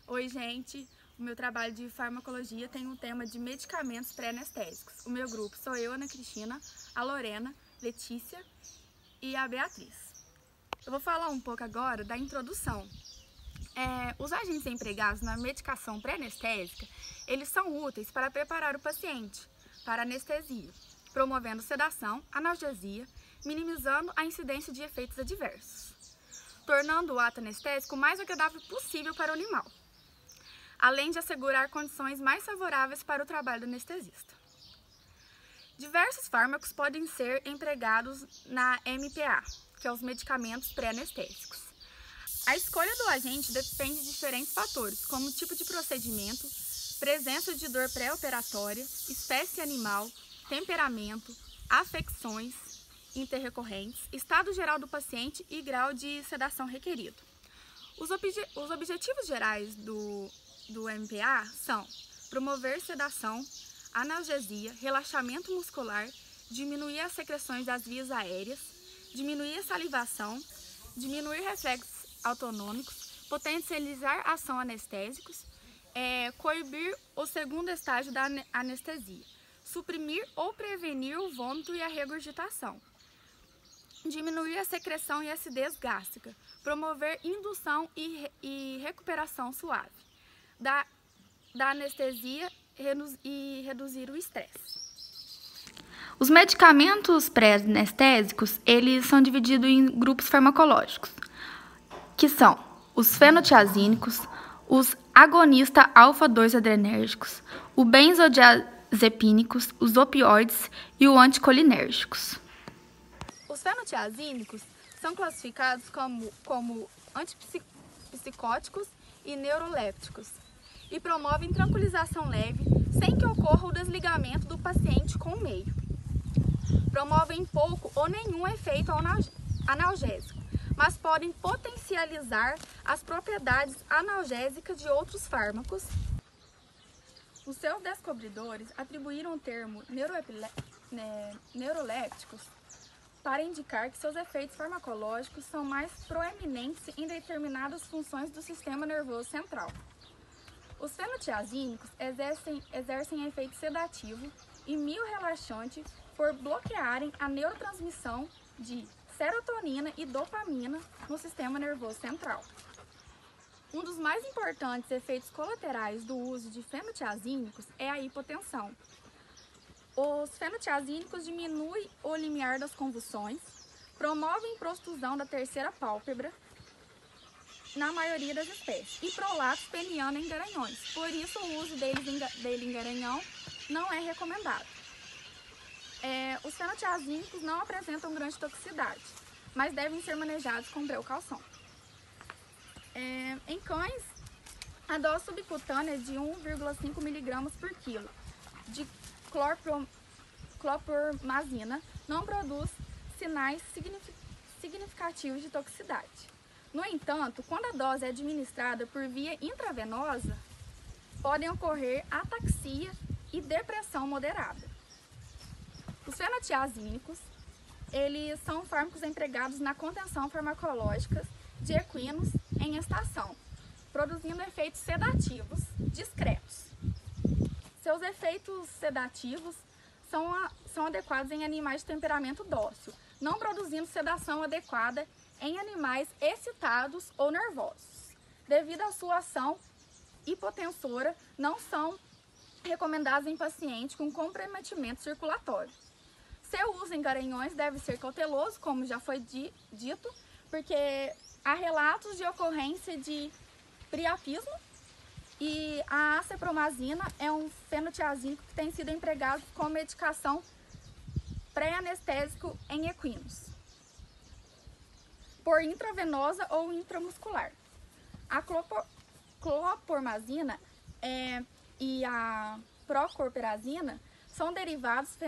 Oi, gente! O meu trabalho de farmacologia tem um tema de medicamentos pré-anestésicos. O meu grupo sou eu, Ana Cristina, a Lorena, Letícia e a Beatriz. Eu vou falar um pouco agora da introdução. Os agentes empregados na medicação pré-anestésica, eles são úteis para preparar o paciente para anestesia, promovendo sedação, analgesia, minimizando a incidência de efeitos adversos, tornando o ato anestésico o mais agradável possível para o animal, além de assegurar condições mais favoráveis para o trabalho do anestesista. Diversos fármacos podem ser empregados na MPA, que é os medicamentos pré-anestésicos. A escolha do agente depende de diferentes fatores, como tipo de procedimento, presença de dor pré-operatória, espécie animal, temperamento, afecções interrecorrentes, estado geral do paciente e grau de sedação requerido. Os objetivos gerais do MPA são promover sedação, analgesia, relaxamento muscular, diminuir as secreções das vias aéreas, diminuir a salivação, diminuir reflexos autonômicos, potencializar a ação anestésicos, coibir o segundo estágio da anestesia, suprimir ou prevenir o vômito e a regurgitação, diminuir a secreção e acidez gástrica, promover indução e recuperação suave da anestesia e reduzir o estresse. Os medicamentos pré-anestésicos, eles são divididos em grupos farmacológicos, que são os fenotiazínicos, os agonistas alfa-2 adrenérgicos, os benzodiazepínicos, os opioides e os anticolinérgicos. Os fenotiazínicos são classificados como antipsicóticos e neurolépticos e promovem tranquilização leve sem que ocorra o desligamento do paciente com o meio. Promovem pouco ou nenhum efeito analgésico, mas podem potencializar as propriedades analgésicas de outros fármacos. Os seus descobridores atribuíram o termo neurolépticos para indicar que seus efeitos farmacológicos são mais proeminentes em determinadas funções do sistema nervoso central. Os fenotiazínicos exercem efeito sedativo e miorrelaxante por bloquearem a neurotransmissão de serotonina e dopamina no sistema nervoso central. Um dos mais importantes efeitos colaterais do uso de fenotiazínicos é a hipotensão. Os fenotiazínicos diminuem o limiar das convulsões, promovem protusão da terceira pálpebra na maioria das espécies e prolapso peniano em garanhões. Por isso, o uso dele em garanhão não é recomendado. Os fenotiazínicos não apresentam grande toxicidade, mas devem ser manejados com precaução. Em cães, a dose subcutânea é de 1,5 mg por quilo de clorpromazina não produz sinais significativos de toxicidade. No entanto, quando a dose é administrada por via intravenosa, podem ocorrer ataxia e depressão moderada. Os fenotiazínicos, eles são fármacos empregados na contenção farmacológica de equinos em estação, produzindo efeitos sedativos discretos. Seus efeitos sedativos são adequados em animais de temperamento dócil, não produzindo sedação adequada em animais excitados ou nervosos. Devido à sua ação hipotensora, não são recomendados em pacientes com comprometimento circulatório. Seu uso em garanhões deve ser cauteloso, como já foi dito, porque há relatos de ocorrência de priapismo e a acepromazina é um fenotiazínico que tem sido empregado como medicação pré-anestésico em equinos, por intravenosa ou intramuscular. A clorpromazina e a procorperazina são derivados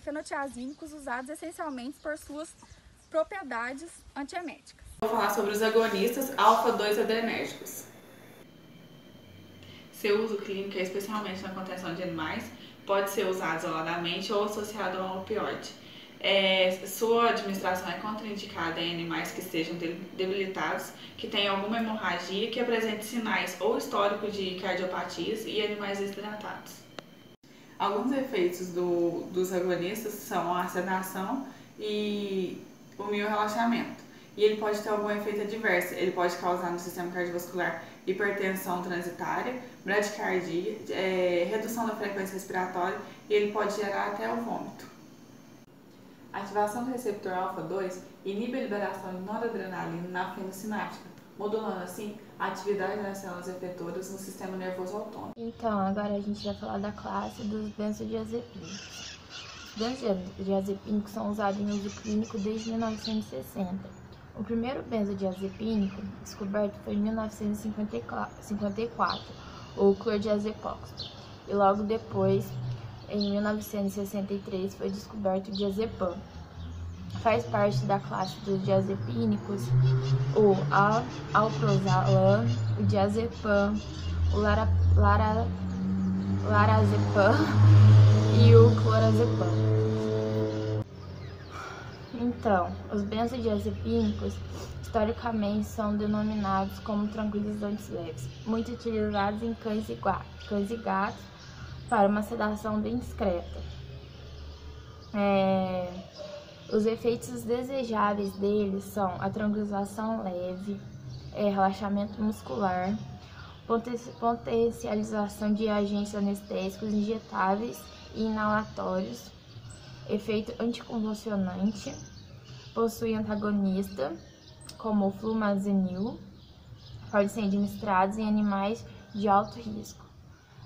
fenotiazínicos usados essencialmente por suas propriedades antieméticas. Vou falar sobre os agonistas alfa-2 adrenérgicos. Seu uso clínico, especialmente na contenção de animais, pode ser usado isoladamente ou associado a um opioide. Sua administração é contraindicada em animais que estejam debilitados, que tenham alguma hemorragia, que apresentem sinais ou histórico de cardiopatias e animais desidratados. Alguns efeitos dos agonistas são a sedação e o miorrelaxamento. E ele pode ter algum efeito adverso. Ele pode causar no sistema cardiovascular hipertensão transitária, bradicardia, redução da frequência respiratória e ele pode gerar até o vômito. A ativação do receptor alfa-2 inibe a liberação de noradrenalina na fenda sináptica, modulando assim a atividade das células efetoras no sistema nervoso autônomo. Então, agora a gente vai falar da classe dos benzodiazepínicos. Os benzodiazepínicos são usados em uso clínico desde 1960. O primeiro benzodiazepínico descoberto foi em 1954, o clordiazepam. E logo depois, em 1963, foi descoberto o diazepam. Faz parte da classe dos diazepínicos o alprazolam, o diazepam, o lorazepam e o clorazepam. Então, os benzodiazepínicos historicamente são denominados como tranquilizantes leves, muito utilizados em cães e gatos para uma sedação bem discreta. Os efeitos desejáveis deles são a tranquilização leve, relaxamento muscular, potencialização de agentes anestésicos injetáveis e inalatórios, efeito anticonvulsionante, possui antagonista, como o flumazenil, podem ser administrados em animais de alto risco.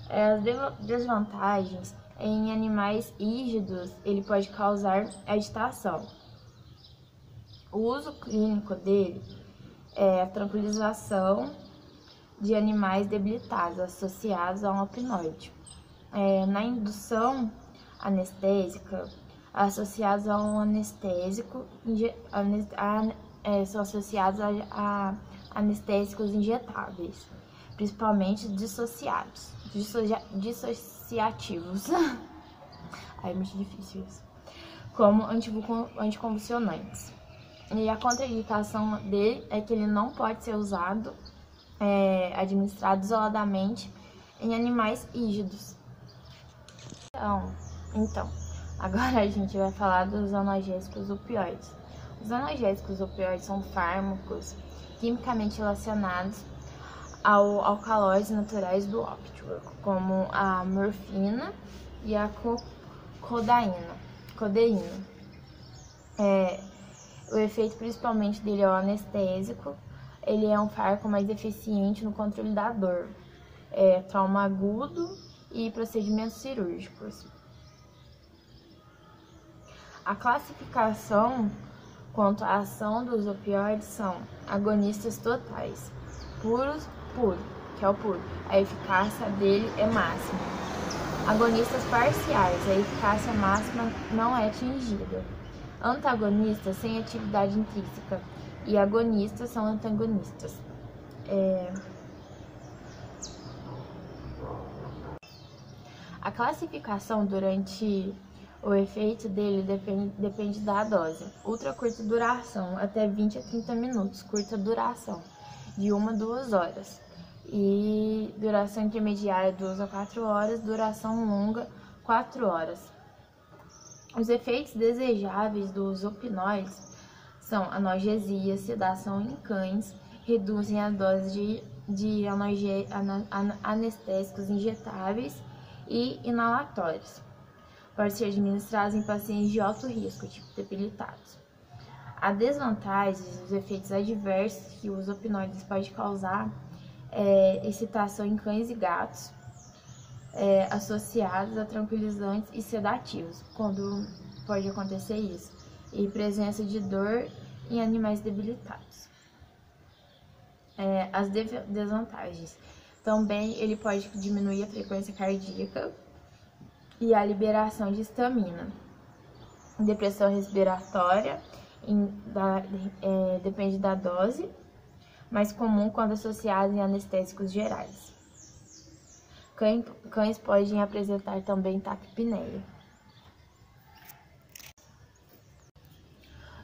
As desvantagens: em animais rígidos, ele pode causar agitação. O uso clínico dele é a tranquilização de animais debilitados associados a um opioide. Na indução anestésica, associados a um anestésico, são associados a anestésicos injetáveis, principalmente dissociativos. É muito difícil isso. Como anticonvulsionantes. E a contraindicação dele é que ele não pode ser usado, administrado isoladamente em animais rígidos. Então, agora a gente vai falar dos analgésicos opioides. Os analgésicos opioides são fármacos quimicamente relacionados ao alcaloides naturais do ópio, como a morfina e a codeína. O efeito principalmente dele é o anestésico. Ele é um fármaco mais eficiente no controle da dor, trauma agudo e procedimentos cirúrgicos. A classificação quanto à ação dos opioides são agonistas totais, puro, que é o puro, a eficácia dele é máxima. Agonistas parciais, a eficácia máxima não é atingida. Antagonistas sem atividade intrínseca e agonistas são antagonistas. A classificação durante o efeito dele depende da dose. Ultra curta duração, até 20 a 30 minutos. Curta duração, de 1 a 2 horas. E duração intermediária, 2 a 4 horas. Duração longa, 4 horas. Os efeitos desejáveis dos opioides são analgesia, sedação em cães, reduzem a dose de anestésicos injetáveis e inalatórios. Pode ser administrados em pacientes de alto risco, tipo debilitados. A desvantagem, os efeitos adversos que os opioides podem causar excitação em cães e gatos, associados a tranquilizantes e sedativos, quando pode acontecer isso, e presença de dor em animais debilitados. As desvantagens: também ele pode diminuir a frequência cardíaca e a liberação de histamina. Depressão respiratória depende da dose, mais comum quando associado em anestésicos gerais. Cães podem apresentar também taquipneia.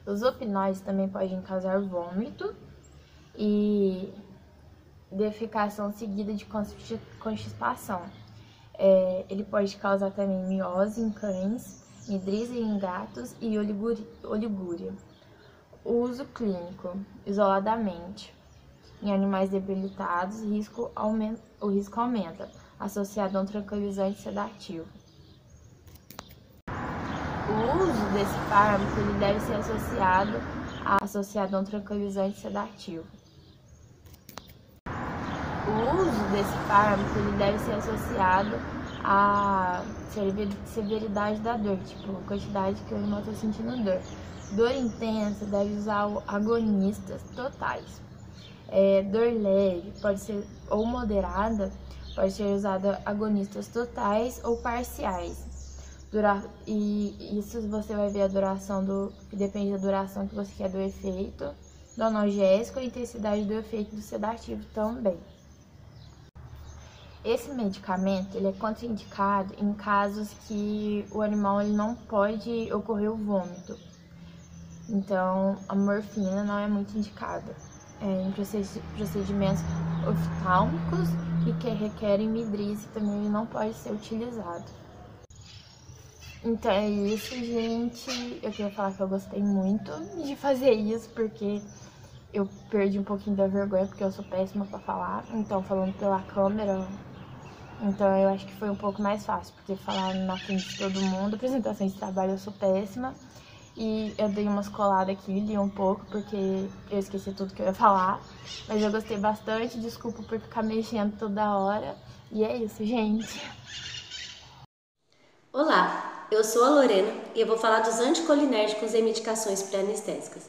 Os opinóides também podem causar vômito e defecação seguida de constipação. Ele pode causar também miose em cães, midríase em gatos e oligúria. O uso clínico, isoladamente. Em animais debilitados, o risco aumenta, associado a um tranquilizante sedativo. O uso desse fármaco ele deve ser associado a um tranquilizante sedativo. O uso desse fármaco ele deve ser associado à severidade da dor, tipo, a quantidade que o animal está sentindo dor. Dor intensa deve usar agonistas totais. Dor leve pode ser ou moderada, pode ser usada agonistas totais ou parciais. E isso você vai ver a duração que depende da duração que você quer do efeito do analgésico e a intensidade do efeito do sedativo também. Esse medicamento ele é contraindicado em casos que o animal ele não pode ocorrer o vômito. Então, a morfina não é muito indicada em procedimentos oftálmicos e que requerem midríase também ele não pode ser utilizado. Então é isso, gente. Eu queria falar que eu gostei muito de fazer isso, porque eu perdi um pouquinho da vergonha, porque eu sou péssima pra falar. Então, falando pela câmera, então eu acho que foi um pouco mais fácil, porque falar na frente de todo mundo, apresentação de trabalho, eu sou péssima. E eu dei umas coladas aqui, li um pouco, porque eu esqueci tudo que eu ia falar. Mas eu gostei bastante, desculpa por ficar mexendo toda hora. E é isso, gente. Olá, eu sou a Lorena e eu vou falar dos anticolinérgicos em medicações pré-anestésicas.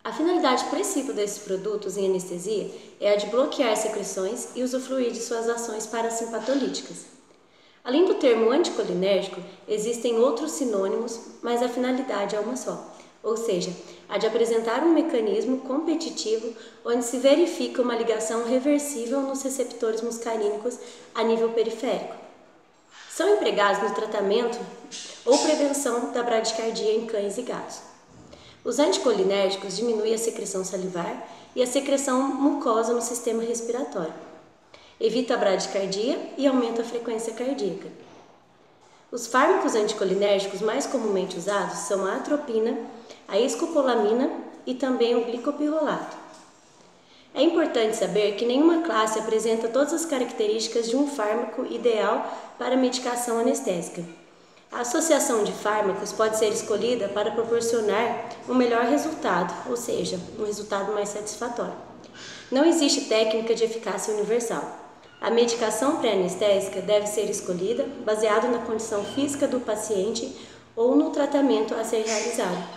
A finalidade principal desses produtos em anestesia é a de bloquear secreções e usufruir de suas ações parasimpatolíticas. Além do termo anticolinérgico, existem outros sinônimos, mas a finalidade é uma só, ou seja, a de apresentar um mecanismo competitivo onde se verifica uma ligação reversível nos receptores muscarínicos a nível periférico. São empregados no tratamento ou prevenção da bradicardia em cães e gatos. Os anticolinérgicos diminuem a secreção salivar e a secreção mucosa no sistema respiratório. Evita a bradicardia e aumenta a frequência cardíaca. Os fármacos anticolinérgicos mais comumente usados são a atropina, a escopolamina e também o glicopirrolato. É importante saber que nenhuma classe apresenta todas as características de um fármaco ideal para medicação anestésica. A associação de fármacos pode ser escolhida para proporcionar um melhor resultado, ou seja, um resultado mais satisfatório. Não existe técnica de eficácia universal. A medicação pré-anestésica deve ser escolhida baseado na condição física do paciente ou no tratamento a ser realizado.